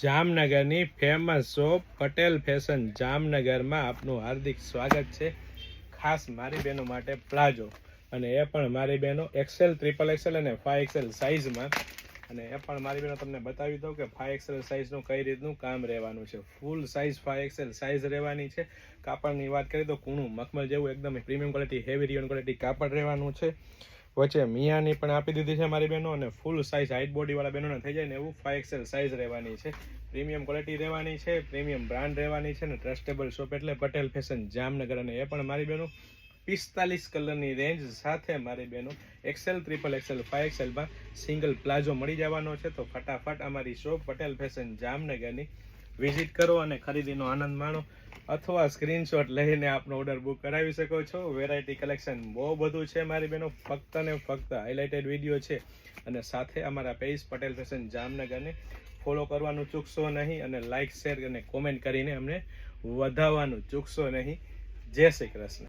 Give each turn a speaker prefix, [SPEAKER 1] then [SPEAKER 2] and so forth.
[SPEAKER 1] જામનગરની famous shop Patel fashion જામનગરમાં આપનું હાર્દિક સ્વાગત છે। ખાસ મારી બહેનો માટે પ્લાઝો અને એ પણ મારી બહેનો XL, XXL અને 5XL સાઇઝમાં। અને એ પણ મારી બહેનો તમને બતાવી દઉં કે 5XL સાઇઝનું કઈ રીતનું કામ રહેવાનું છે। ફૂલ સાઇઝ 5XL સાઇઝ રહેવાની છે। કાપડની વાત કરીએ તો કૂણું મખમલ જેવું એકદમ premium quality, heavy rayon quality કાપડ રહેવાનું છે। વચ્ચે મિયાની પણ આપી દીધી છે મારી બહેનો, અને ફૂલ સાઇઝ હાઇટ બોડીવાળા બહેનોને થઈ જાય ને એવું 5XL સાઇઝ રહેવાની છે। પ્રીમિયમ ક્વોલિટી રહેવાની છે, પ્રીમિયમ બ્રાન્ડ રહેવાની છે, ને ટ્રસ્ટેબલ શોપ એટલે પટેલ ફેશન જામનગર। અને એ પણ મારી બહેનો 45 કલરની રેન્જ સાથે મારી બહેનો XL, XXL, 5XLમાં સિંગલ પ્લાઝો મળી જવાનો છે। તો ફટાફટ અમારી શોપ પટેલ ફેશન જામનગરની વિઝિટ કરો અને ખરીદીનો આનંદ માણો, અથવા સ્ક્રીનશોટ લઈને આપનો ઓર્ડર બુક કરાવી શકો છો। વેરાયટી કલેક્શન બહુ બધું છે મારી બહેનો, ફક્ત ને ફક્ત હાઇલાઇટેડ વિડીયો છે। અને સાથે અમારા પેજ પટેલ ફેશન જામનગરને ફોલો કરવાનું ચૂકશો નહીં, અને લાઇક, શેર અને કોમેન્ટ કરીને અમને વધાવવાનું ચૂકશો નહીં। જય શ્રી કૃષ્ણ।